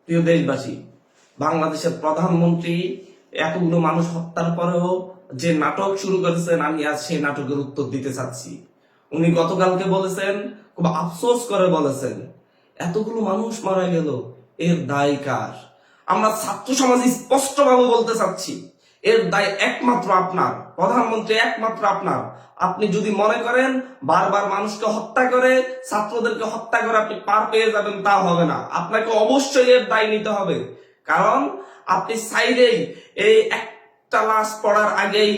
প্রিয় দেশবাসী, বাংলাদেশের প্রধানমন্ত্রী এতগুলো মানুষ হত্যার পরেও যে নাটক শুরু করেছেন, আমি আজ সেই নাটকের উত্তর দিতে চাচ্ছি। উনি গতকালকে বলেছেন, খুব আফসোস করে বলেছেন, এতগুলো মানুষ মারা গেল, এর দায় কার? আমরা ছাত্র সমাজ স্পষ্টভাবে বলতে চাচ্ছি, এর দায় একমাত্র আপনার, প্রধানমন্ত্রী একমাত্র আপনার। আপনি যদি মনে করেন বারবার মানুষকে হত্যা করে, ছাত্রদেরকে হত্যা করে আপনি পার পেয়ে যাবেন, তা হবে না। আপনাকে অবশ্যই এর দায় নিতে হবে। কারণ আপনি চাইলেই এই একটা লাশ পড়ার আগেই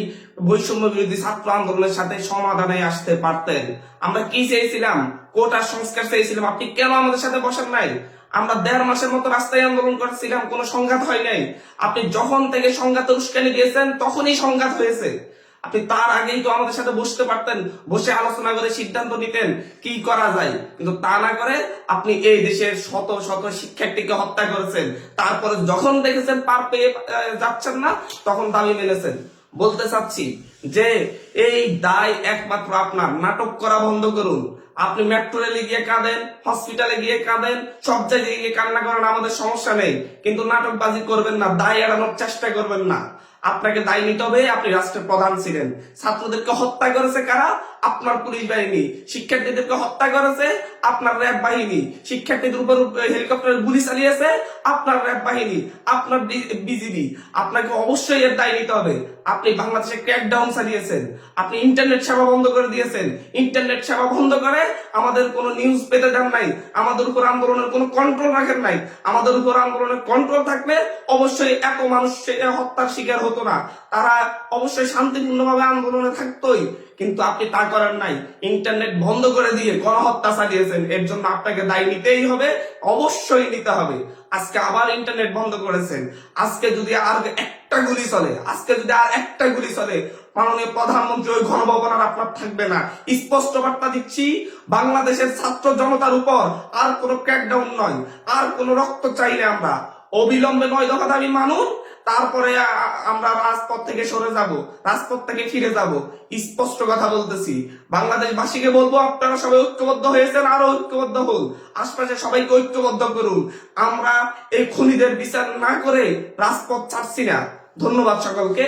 বৈষম্য বিরোধী ছাত্র আন্দোলনের সাথে সমাধানে আসতে পারতেন। আমরা কি চেয়েছিলাম? কোটার সংস্কার চেয়েছিলাম। আপনি কেন আমাদের সাথে বসেন নাই? আমরা 1.5 মাসের মতো রাস্তায় আন্দোলন করছিলাম, কোনো সংঘাত হয় নাই। আপনি যখন থেকে সংঘাতের উস্কানি দিয়েছেন তখনই সংঘাত হয়েছে। আপনি তার আগেই তো আমাদের সাথে বসতে পারতেন, বসে আলোচনা করে সিদ্ধান্ত নিতেন কি করা যায়। কিন্তু তা না করে আপনি এই দেশের শত শত শিক্ষার্থীকে হত্যা করেছেন। তারপরে যখন দেখেছেন পার পেয়ে যাচ্ছেন না, তখন দাবি মেনেছেন। বলতে চাচ্ছি যে এই দায় একমাত্র আপনার। নাটক করা বন্ধ করুন। আপনি মেট্রো রেলে গিয়ে কাঁদেন, হসপিটালে গিয়ে কাঁদেন, সব জায়গায় গিয়ে কান্না করেন, আমাদের সমস্যা নেই। কিন্তু নাটকবাজি করবেন না, দায় এড়ানোর চেষ্টা করবেন না। আপনাকে দায় নিতে হবে। আপনি রাষ্ট্রের প্রধান ছিলেন। ছাত্রদেরকে হত্যা করেছে কারা? আপনার পুলিশ বাহিনী। শিক্ষার্থীদেরকে হত্যা করেছে আপনার র্যাব বাহিনী। শিক্ষার্থীদের উপর হেলিকপ্টারের গুলি চালিয়েছে আপনার র্যাব বাহিনী, আপনার বিজিবি। আপনাকে অবশ্যই এর দায় নিতে হবে। আপনি বাংলাদেশে ক্র্যাকডাউন চালিয়েছেন, আপনি ইন্টারনেট সেবা বন্ধ করে দিয়েছেন। ইন্টারনেট সেবা বন্ধ করে আমাদের কোনো নিউজ পেতে দেন নাই, আমাদের উপর আন্দোলনের কোনো কন্ট্রোল রাখেন নাই। আমাদের উপর আন্দোলনের কন্ট্রোল থাকলে অবশ্যই এত মানুষ হত্যার শিকার হতো না, তারা অবশ্যই শান্তিপূর্ণভাবে আন্দোলনে থাকতোই। কিন্তু আপনি তা করেন নাই। ইন্টারনেট বন্ধ করে দিয়ে গণহত্যা চালিয়েছেন। এর জন্য আপনাকে দায় নিতেই হবে, অবশ্যই নিতে হবে। আজকে আবার ইন্টারনেট বন্ধ করেছেন। আজকে যদি আর একটা গুলি চলে, মাননীয় প্রধানমন্ত্রী ওই গণভবন আর আপনার থাকবে না। স্পষ্ট বার্তা দিচ্ছি, বাংলাদেশের ছাত্র জনতার উপর আর কোনো ক্র্যাকডাউন নয়, আর কোনো রক্ত চাই না। আমরা অবিলম্বে 9 দফা দাবি মানুন, তারপরে আমরা রাজপথ থেকে সরে যাব, রাজপথ থেকে ফিরে যাব। স্পষ্ট কথা বলতেছি, বাংলাদেশবাসীকে বলবো, আপনারা সবাই ঐক্যবদ্ধ হয়েছেন, আরো ঐক্যবদ্ধ হন। আশপাশে সবাইকে ঐক্যবদ্ধ করুন। আমরা এই খুনিদের বিচার না করে রাজপথ ছাড়ছি না। ধন্যবাদ সকলকে।